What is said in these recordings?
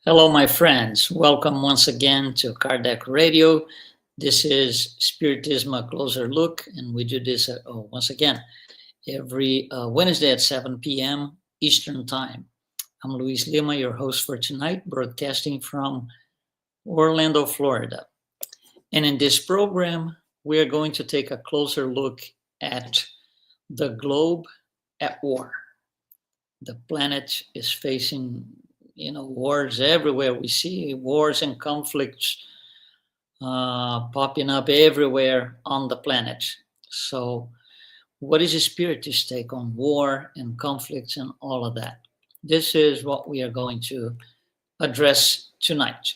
Hello, my friends. Welcome once again to Kardec Radio. This is Spiritism, a closer look, and we do this once again every Wednesday at 7 p.m. Eastern Time. I'm Luiz Lima, your host for tonight, broadcasting from Orlando, Florida. And in this program, we are going to take a closer look at the globe at war. The planet is facing wars everywhere. We see wars and conflicts popping up everywhere on the planet. So what is a spiritist take on war and conflicts and all of that? This is what we are going to address tonight.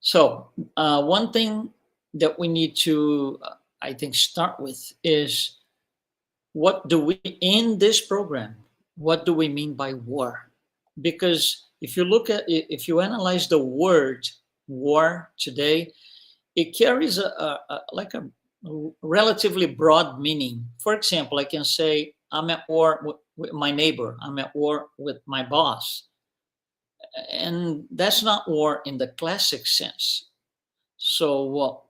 So one thing that we need to I think start with is, what do we in this program, what do we mean by war? Because if you analyze the word war today, it carries a relatively broad meaning. For example, I can say I'm at war with my neighbor, I'm at war with my boss, and that's not war in the classic sense. So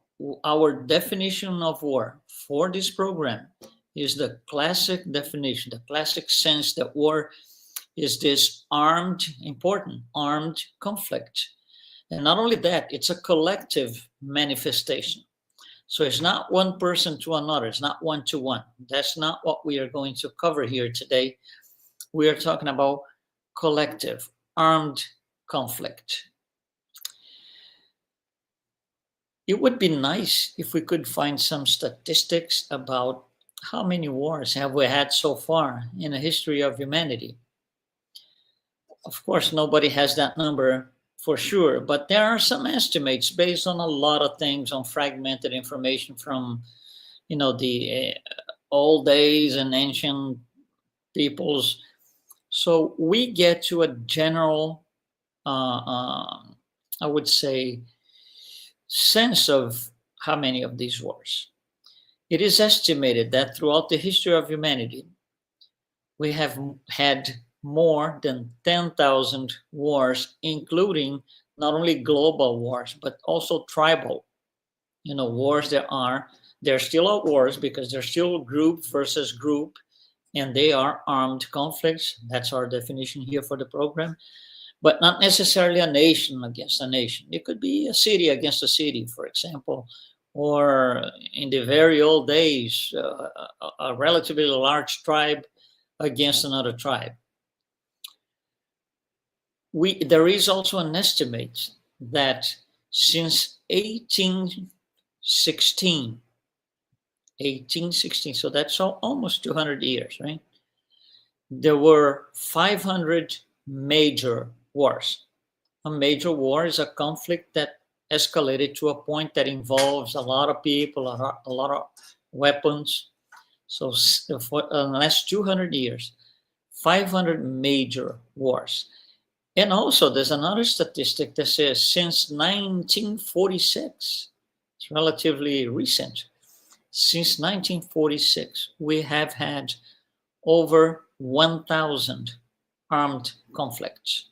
our definition of war for this program is the classic definition, the classic sense that war is this armed conflict. And not only that, it's a collective manifestation. So it's not one person to another, it's not one to one. That's not what we are going to cover here today. We are talking about collective armed conflict. It would be nice if we could find some statistics about how many wars have we had so far in the history of humanity. Of course, nobody has that number for sure, but there are some estimates based on a lot of things, on fragmented information from, the old days and ancient peoples. So we get to a general, I would say, sense of how many of these wars. It is estimated that throughout the history of humanity, we have had more than 10,000 wars, including not only global wars, but also tribal, wars. They're still at wars because they're still group versus group, and they are armed conflicts. That's our definition here for the program, but not necessarily a nation against a nation. It could be a city against a city, for example, or in the very old days, a relatively large tribe against another tribe. There is also an estimate that since 1816, so that's almost 200 years, right? There were 500 major wars. A major war is a conflict that escalated to a point that involves a lot of people, a lot of weapons. So for the last 200 years, 500 major wars. And also, there's another statistic that says since 1946, it's relatively recent, since 1946, we have had over 1,000 armed conflicts.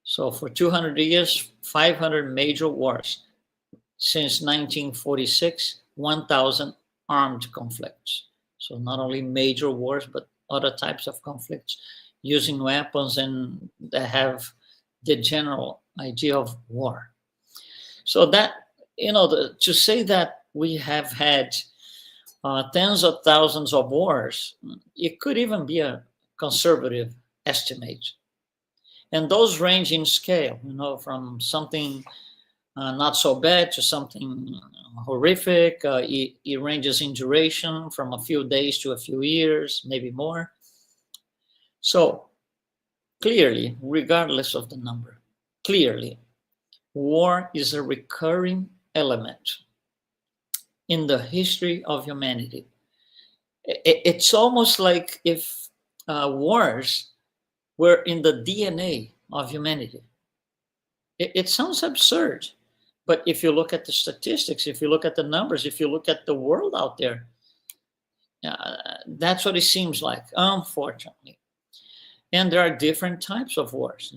So for 200 years, 500 major wars. Since 1946, 1,000 armed conflicts. So not only major wars, but other types of conflicts using weapons and that have the general idea of war. So that, to say that we have had tens of thousands of wars, it could even be a conservative estimate. And those range in scale, from something not so bad to something horrific. It ranges in duration from a few days to a few years, maybe more. So clearly, regardless of the number, clearly, war is a recurring element in the history of humanity. It's almost like if wars were in the DNA of humanity. It sounds absurd, but if you look at the statistics, if you look at the numbers, if you look at the world out there, that's what it seems like, unfortunately. And there are different types of wars.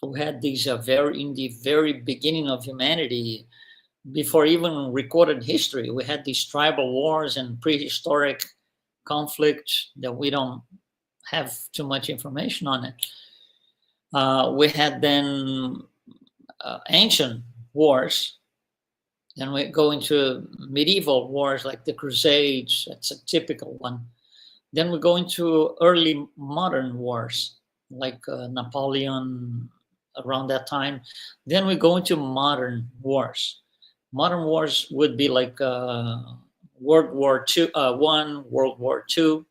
We had these in the very beginning of humanity, before even recorded history, we had these tribal wars and prehistoric conflicts that we don't have too much information on it. We had then ancient wars. Then we go into medieval wars like the Crusades. That's a typical one. Then we go into early modern wars like Napoleon around that time. Then we go into modern wars. Modern wars would be like World War One, World War Two,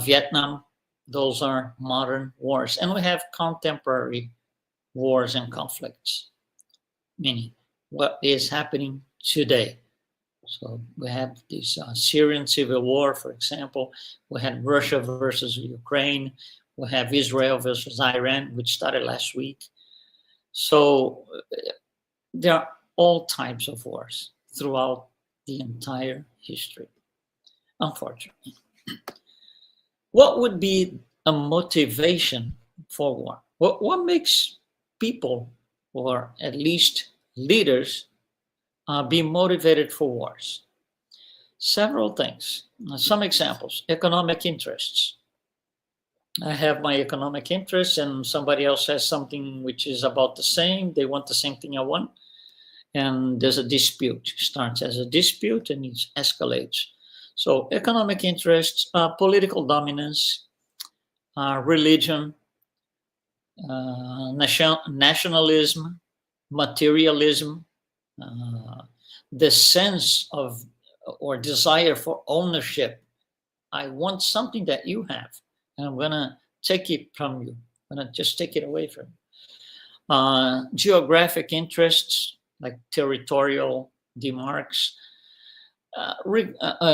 Vietnam. Those are modern wars, and we have contemporary wars and conflicts, meaning what is happening today. So we have this Syrian civil war, for example. We had Russia versus Ukraine. We have Israel versus Iran, which started last week. So there are all types of wars throughout the entire history, unfortunately. What would be a motivation for war? What makes people, or at least leaders, be motivated for wars? Several things. Some examples: economic interests. I have my economic interests, and somebody else has something which is about the same. They want the same thing I want, and there's a dispute. It starts as a dispute and it escalates. So, economic interests, political dominance, religion, nationalism, materialism, the sense of or desire for ownership. I want something that you have, and I'm going to take it from you. I'm going to just take it away from you. Geographic interests, like territorial demarks,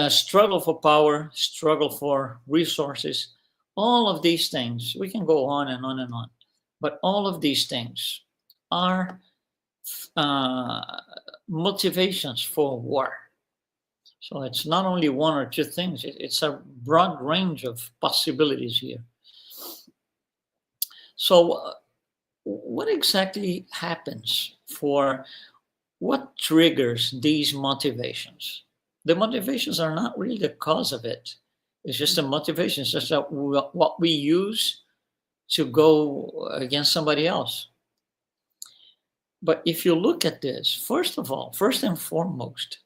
struggle for power, struggle for resources. All of these things, we can go on and on and on, but all of these things are motivations for war. So it's not only one or two things, it's a broad range of possibilities here. So, what exactly happens for what triggers these motivations? The motivations are not really the cause of it. It's just a motivation. It's just what we use to go against somebody else. But if you look at this, first and foremost,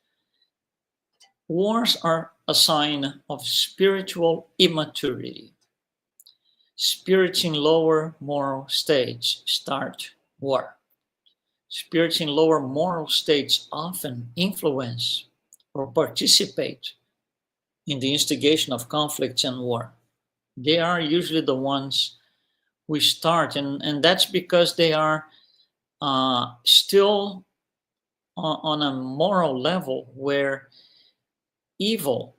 wars are a sign of spiritual immaturity. Spirits in lower moral states start war. Spirits in lower moral states often influence or participate in the instigation of conflicts and war. They are usually the ones who start, and that's because they are still on a moral level where evil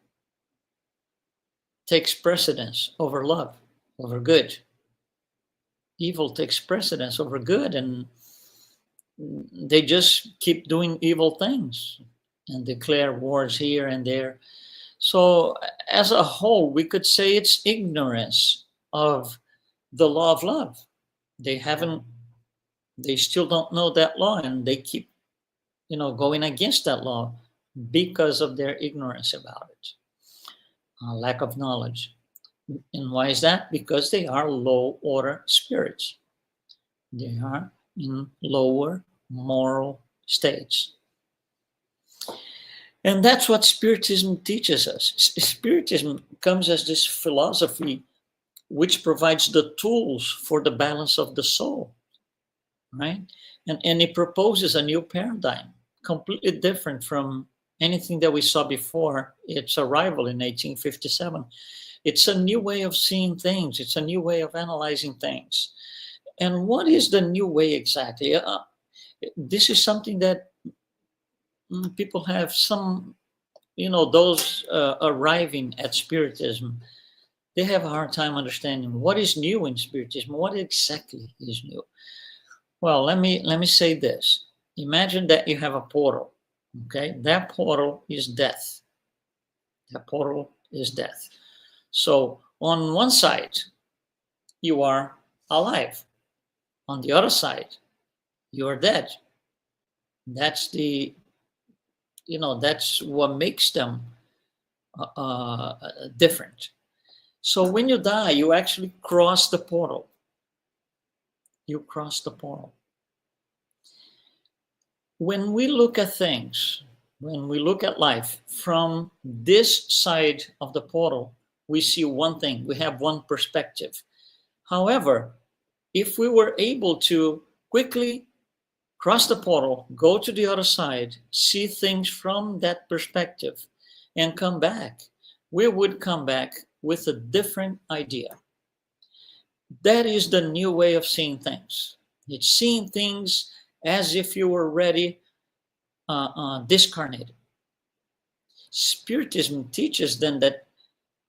takes precedence over love, over good. Evil takes precedence over good, and they just keep doing evil things and declare wars here and there. So, as a whole, we could say it's ignorance of the law of love. They still don't know that law, and they keep, going against that law because of their ignorance about it, lack of knowledge. And why is that? Because they are low order spirits. They are in lower moral states. And that's what Spiritism teaches us. Spiritism comes as this philosophy which provides the tools for the balance of the soul, right? And it proposes a new paradigm, completely different from anything that we saw before its arrival in 1857. It's a new way of seeing things. It's a new way of analyzing things. And what is the new way exactly? This is something that people have some, those arriving at Spiritism, they have a hard time understanding what is new in Spiritism. What exactly is new? Well, let me say this. Imagine that you have a portal. Okay, that portal is death. That portal is death. So on one side, you are alive. on the other side, you're dead. That's that's what makes them different. So when you die, you actually cross the portal. You cross the portal. When we look at things, when we look at life from this side of the portal, we see one thing, we have one perspective. However, if we were able to quickly cross the portal, go to the other side, see things from that perspective, and come back, we would come back with a different idea. That is the new way of seeing things. It's seeing things as if you were already discarnated. Spiritism teaches then that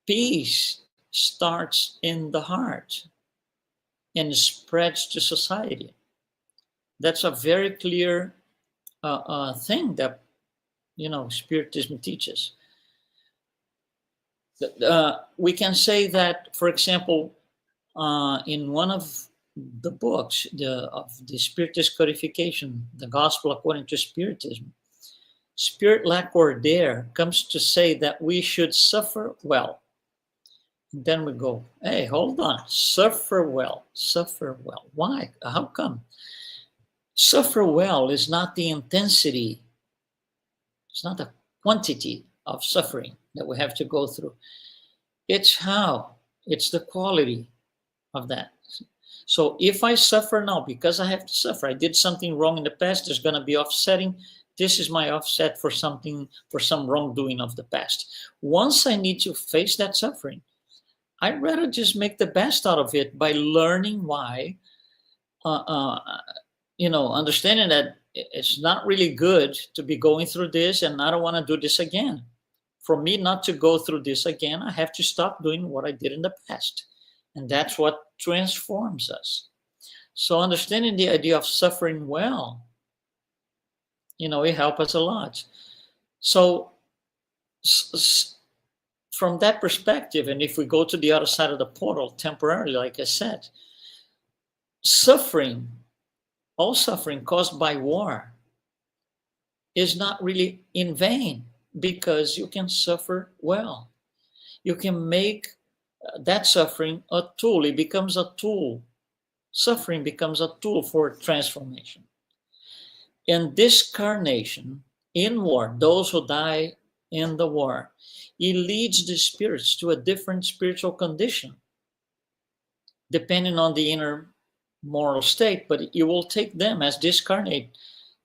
peace starts in the heart and spreads to society. That's a very clear thing that Spiritism teaches. We can say that, for example, in one of the books of the Spiritist codification, the Gospel according to Spiritism, Spirit Lacordaire comes to say that we should suffer well. And then we go, hey, hold on, suffer well, suffer well. Why? How come? Suffer well is not the intensity, it's not the quantity of suffering that we have to go through. It's how, it's the quality of that. So if I suffer now because I have to suffer, I did something wrong in the past, there's going to be offsetting. This is my offset for something, for some wrongdoing of the past. Once I need to face that suffering, I'd rather just make the best out of it by learning why, understanding that it's not really good to be going through this and I don't want to do this again. For me not to go through this again, I have to stop doing what I did in the past. And that's what transforms us. So understanding the idea of suffering well, it helps us a lot. So from that perspective, and if we go to the other side of the portal temporarily, like I said, all suffering caused by war is not really in vain, because you can suffer well. You can make that suffering a tool. It becomes a tool. Suffering becomes a tool for transformation. And discarnation in war, those who die in the war, it leads the spirits to a different spiritual condition, depending on the inner moral state, but it will take them as discarnate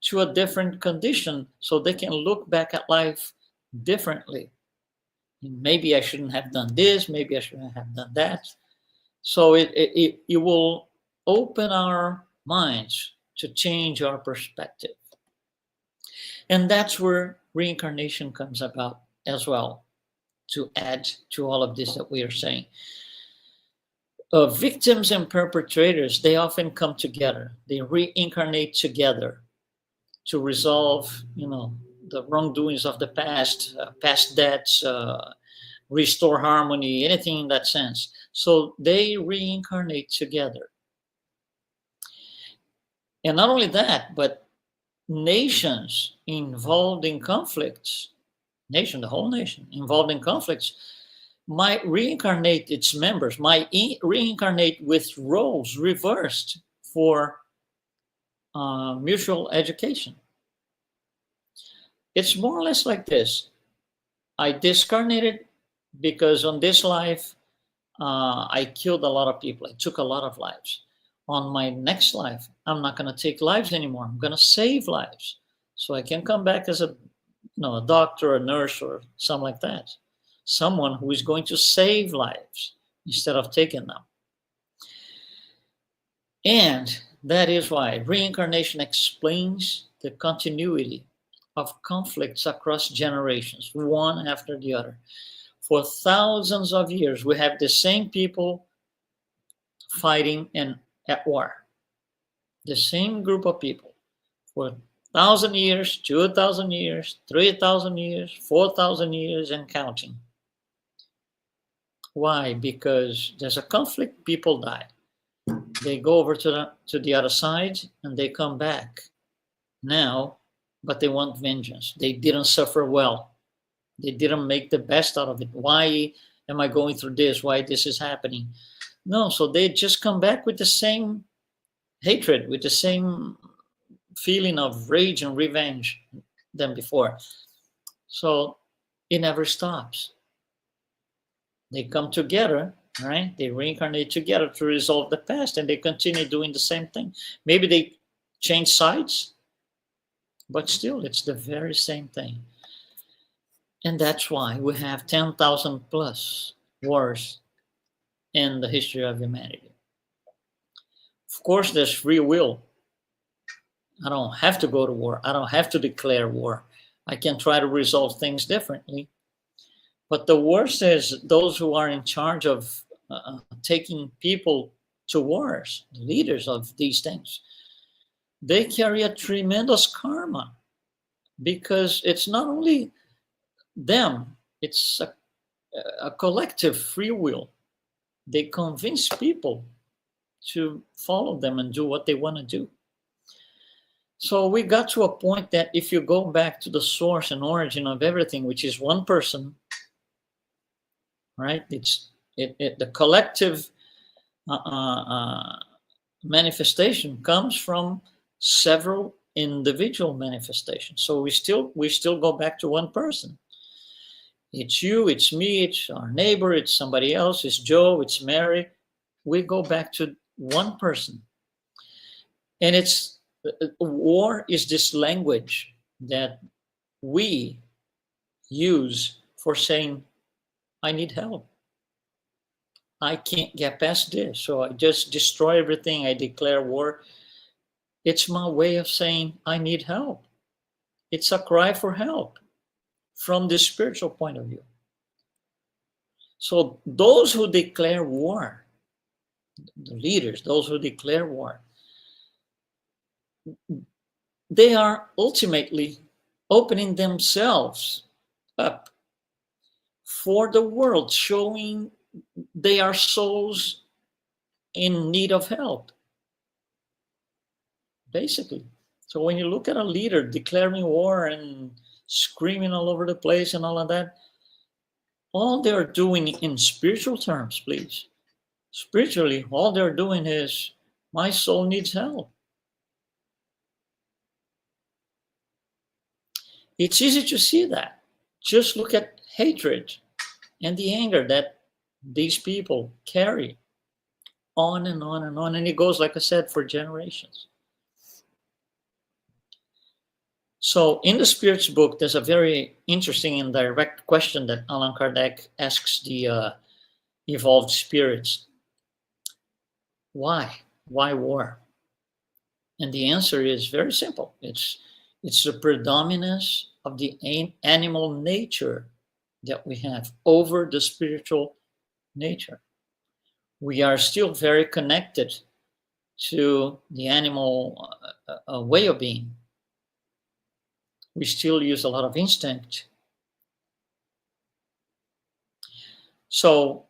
to a different condition so they can look back at life differently. Maybe I shouldn't have done this, maybe I shouldn't have done that. So it will open our minds to change our perspective. And that's where reincarnation comes about as well, to add to all of this that we are saying. Victims and perpetrators, they often come together. They reincarnate together to resolve, the wrongdoings of the past, past debts, restore harmony, anything in that sense. So they reincarnate together. And not only that, but nations involved in conflicts, the whole nation involved in conflicts, might reincarnate its members, might reincarnate with roles reversed for mutual education. It's more or less like this. I discarnated because on this life, I killed a lot of people. I took a lot of lives. On my next life, I'm not going to take lives anymore. I'm going to save lives. So I can come back as a doctor, a nurse, or something like that. Someone who is going to save lives instead of taking them. And that is why reincarnation explains the continuity of conflicts across generations, one after the other. For thousands of years, we have the same people fighting and at war. The same group of people for 1,000 years, 2,000 years, 3,000 years, 4,000 years, and counting. Why? Because there's a conflict, people die. They go over to the other side and they come back now, but they want vengeance. They didn't suffer well. They didn't make the best out of it. Why am I going through this? Why this is happening? No, so they just come back with the same hatred, with the same feeling of rage and revenge than before. So it never stops. They come together, right? They reincarnate together to resolve the past, and they continue doing the same thing. Maybe they change sides, but still it's the very same thing. And that's why we have 10,000 plus wars in the history of humanity. Of course, there's free will. I don't have to go to war. I don't have to declare war. I can try to resolve things differently. But the worst is those who are in charge of taking people to wars, the leaders of these things, they carry a tremendous karma, because it's not only them, it's a collective free will. They convince people to follow them and do what they want to do. So we got to a point that if you go back to the source and origin of everything, which is one person, right? It's the collective manifestation comes from several individual manifestations. So we still go back to one person. It's you, it's me, it's our neighbor, it's somebody else, it's Joe, it's Mary. We go back to one person. And it's war is this language that we use for saying, I need help. I can't get past this, so I just destroy everything. I declare war. It's my way of saying I need help. It's a cry for help from the spiritual point of view. So those who declare war, the leaders, those who declare war, they are ultimately opening themselves up for the world, showing they are souls in need of help, basically. So when you look at a leader declaring war and screaming all over the place and all of that, all they're doing in spiritual terms, please, spiritually, all they're doing is, my soul needs help. It's easy to see that. Just look at hatred and the anger that these people carry on and on and on. And it goes, like I said, for generations. So in the Spirits book, there's a very interesting and direct question that Allan Kardec asks the evolved spirits. Why? Why war? And the answer is very simple. It's the predominance of the animal nature that we have over the spiritual nature. We are still very connected to the animal way of being. We still use a lot of instinct. So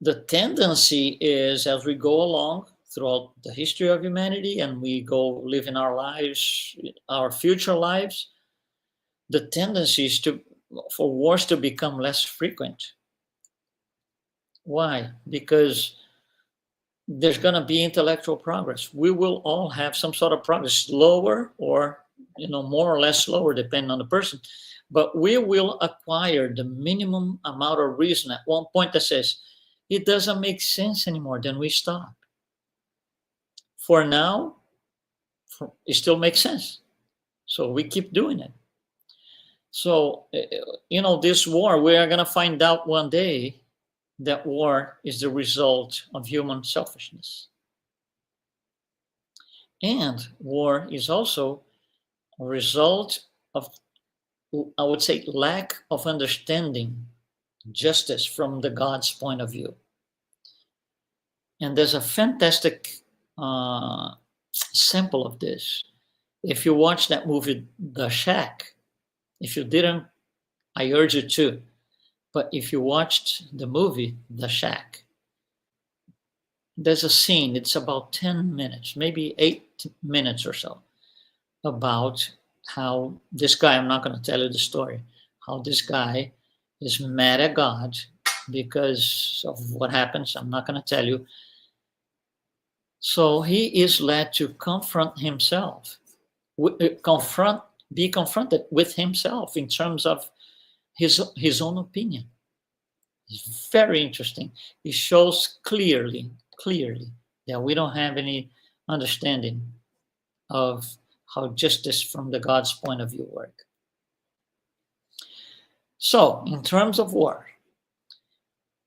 the tendency is, as we go along throughout the history of humanity and we go live in our lives, our future lives, the tendency is for wars to become less frequent. Why? Because there's going to be intellectual progress. We will all have some sort of progress, slower or more or less slower, depending on the person. But we will acquire the minimum amount of reason at one point that says, it doesn't make sense anymore, then we stop. For now, it still makes sense. So we keep doing it. So, this war, we are going to find out one day that war is the result of human selfishness. And war is also a result of, I would say, lack of understanding justice from the God's point of view. And there's a fantastic sample of this. If you watch that movie, The Shack, if you didn't, I urge you to. But if you watched the movie, The Shack, there's a scene, it's about 10 minutes, maybe 8 minutes or so, about how this guy, I'm not going to tell you the story, how this guy is mad at God because of what happens. I'm not going to tell you. So he is led to confront himself, be confronted with himself in terms of his own opinion. It's very interesting. It shows clearly that we don't have any understanding of how justice from the God's point of view work. So, in terms of war,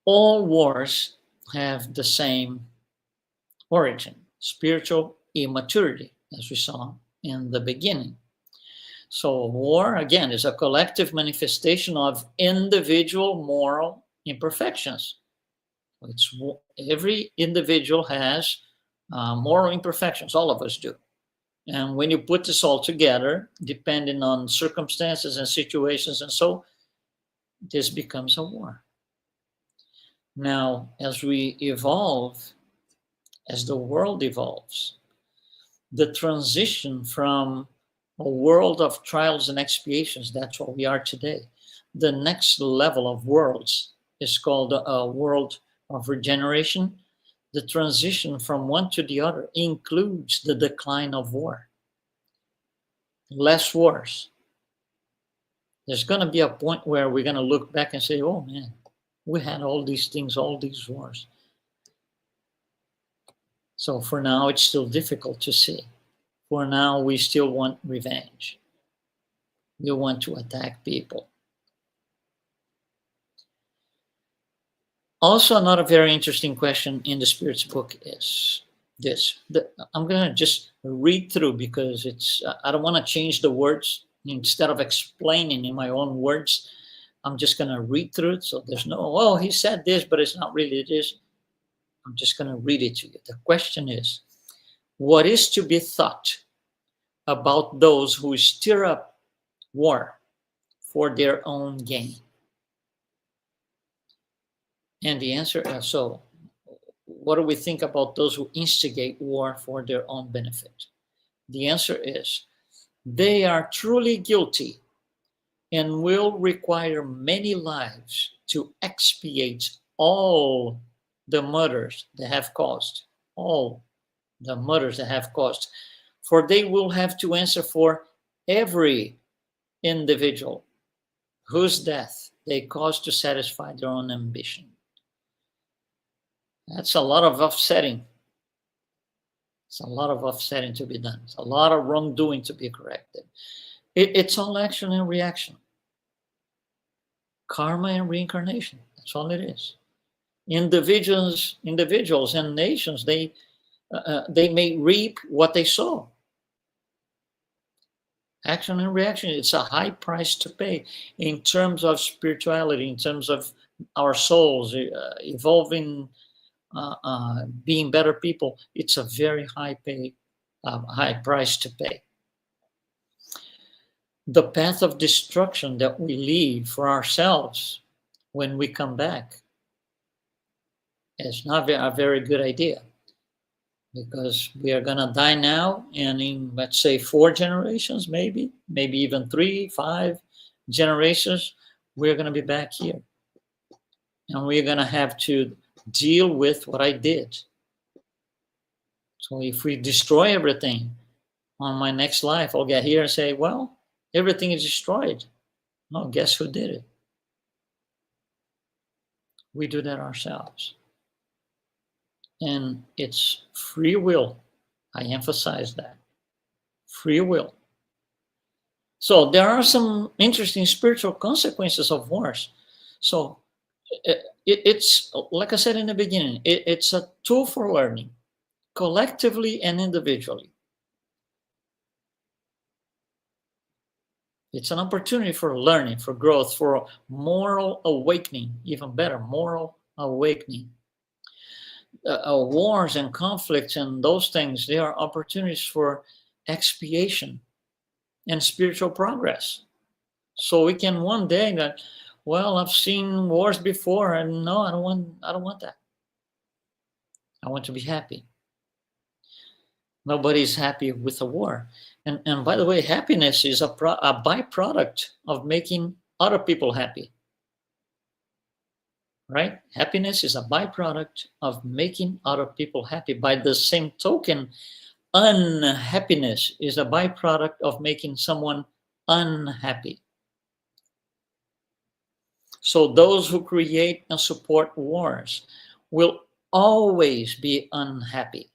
all wars have the same origin, spiritual immaturity, as we saw in the beginning. So, war, again, is a collective manifestation of individual moral imperfections. Every individual has moral imperfections, all of us do. And when you put this all together, depending on circumstances and situations and so, this becomes a war. Now, as we evolve, as the world evolves, the transition from a world of trials and expiations, that's what we are today. The next level of worlds is called a world of regeneration. The transition from one to the other includes the decline of war. Less wars. There's going to be a point where we're going to look back and say, oh man, we had all these things, all these wars. So for now, it's still difficult to see. For now, we still want revenge. We want to attack people. Also, another very interesting question in the Spirit's book is this. I'm going to just read through because I don't want to change the words. Instead of explaining in my own words, I'm just going to read through it. So there's no, oh, he said this, but it's not really this. I'm just going to read it to you. The question is, what is to be thought about those who stir up war for their own gain? And the answer is, so what do we think about those who instigate war for their own benefit? The answer is, they are truly guilty and will require many lives to expiate all the murders they have caused, for they will have to answer for every individual whose death they caused to satisfy their own ambition. That's a lot of offsetting. It's a lot of offsetting to be done. It's a lot of wrongdoing to be corrected. It's all action and reaction. Karma and reincarnation. That's all it is. Individuals and nations, they may reap what they sow. Action and reaction. It's a high price to pay in terms of spirituality, in terms of our souls evolving, being better people. It's a very high price to pay. The path of destruction that we leave for ourselves when we come back is not a very good idea, because we are going to die now, and in, let's say, 4 generations, maybe even 3, 5 generations, we're going to be back here. And we're going to have to deal with what I did. So if we destroy everything on my next life, I'll get here and say, well, everything is destroyed. No, guess who did it? We do that ourselves. And it's free will. I emphasize that. Free will. So there are some interesting spiritual consequences of wars. So it's, like I said in the beginning, it's a tool for learning, collectively and individually. It's an opportunity for learning, for growth, for moral awakening, even better, moral awakening. Wars and conflicts and those things, they are opportunities for expiation and spiritual progress. So we can one day that, well, I've seen wars before, and no, I don't want that. I want to be happy. Nobody's happy with a war. And by the way, happiness is a byproduct of making other people happy, right? Happiness is a byproduct of making other people happy. By the same token, unhappiness is a byproduct of making someone unhappy. So those who create and support wars will always be unhappy.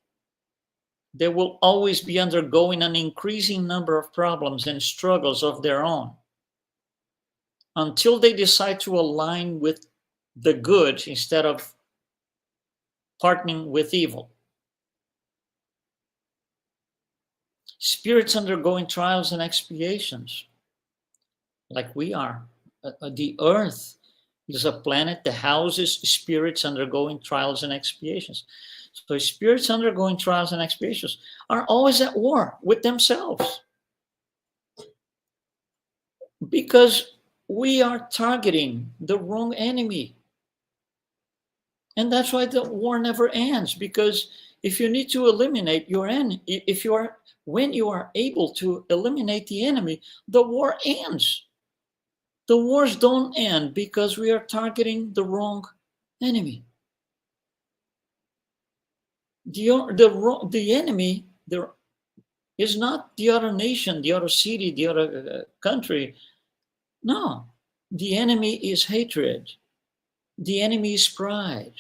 They will always be undergoing an increasing number of problems and struggles of their own until they decide to align with the good instead of partnering with evil. Spirits undergoing trials and expiations, like we are. The earth is a planet that houses spirits undergoing trials and expiations. So spirits undergoing trials and expiations are always at war with themselves because we are targeting the wrong enemy. And that's why the war never ends, because if you need to eliminate your enemy, when you are able to eliminate the enemy, the war ends. The wars don't end because we are targeting the wrong enemy. The enemy is not the other nation, the other city, the other country. No, the enemy is hatred. The enemy is pride,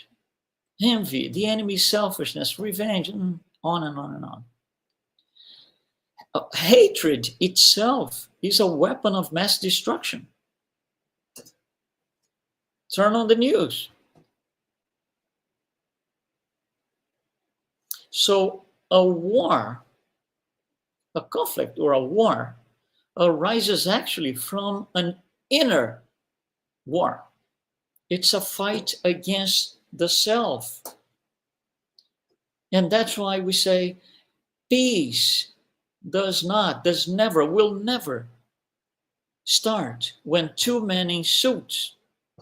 envy. The enemy is selfishness, revenge, and on and on and on. Hatred itself is a weapon of mass destruction. Turn on the news. So a war, a conflict or a war arises actually from an inner war. It's a fight against the self. And that's why we say peace will never start when two men in suits,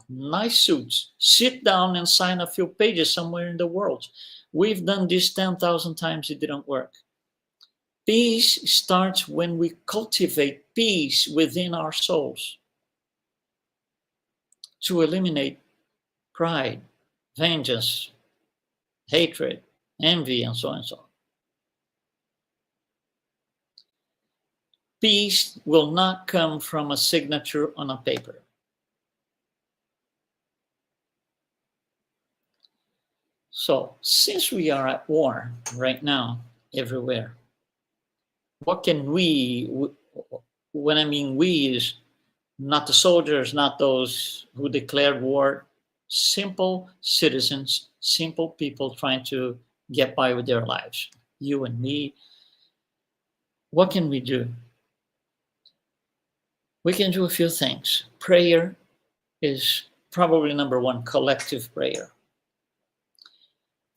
nice suits, sit down and sign a few pages somewhere in the world. We've done this 10,000 times, it didn't work. Peace starts when we cultivate peace within our souls to eliminate pride, vengeance, hatred, envy, and so on and so on. Peace will not come from a signature on a paper. So, since we are at war right now, everywhere, what can we, when I mean we, is not the soldiers, not those who declared war, simple citizens, simple people trying to get by with their lives, you and me. What can we do? We can do a few things. Prayer is probably number one, collective prayer.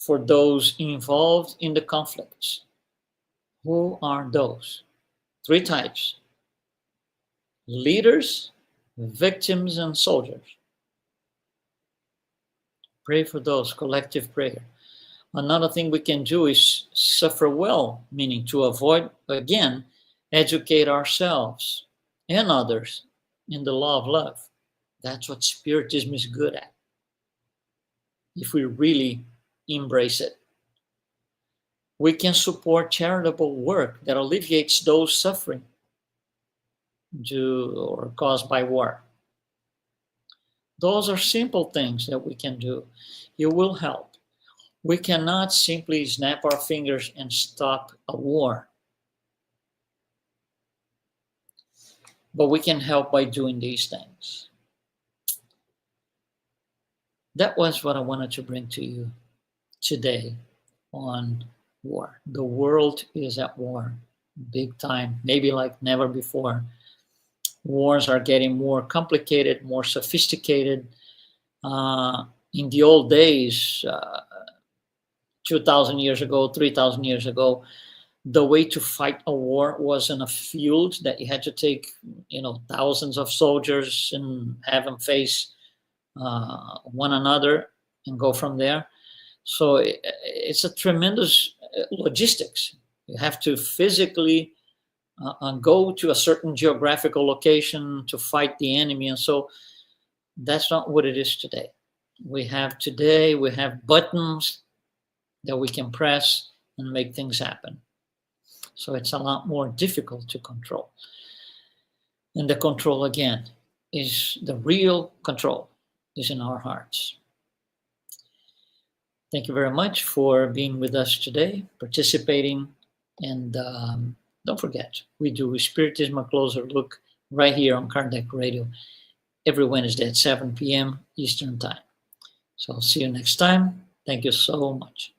For those involved in the conflicts. Who are those? 3 types: leaders, victims, and soldiers. Pray for those, collective prayer. Another thing we can do is suffer well, meaning to avoid, again, educate ourselves and others in the law of love. That's what Spiritism is good at, if we really embrace it. We can support charitable work that alleviates those suffering due or caused by war. Those are simple things that we can do. It will help. We cannot simply snap our fingers and stop a war. But we can help by doing these things. That was what I wanted to bring to you today on war. The world is at war, big time, maybe like never before. Wars are getting more complicated, more sophisticated. In the old days, 2,000 years ago, 3,000 years ago, the way to fight a war was in a field that you had to take, thousands of soldiers and have them face one another and go from there. So it's a tremendous logistics. You have to physically go to a certain geographical location to fight the enemy. And so that's not what it is today. We have buttons that we can press and make things happen. So it's a lot more difficult to control. And the control, again, is the real control is in our hearts. Thank you very much for being with us today, participating. And don't forget, we do Spiritism A Closer Look right here on Kardec Radio every Wednesday at 7 p.m. Eastern Time. So I'll see you next time. Thank you so much.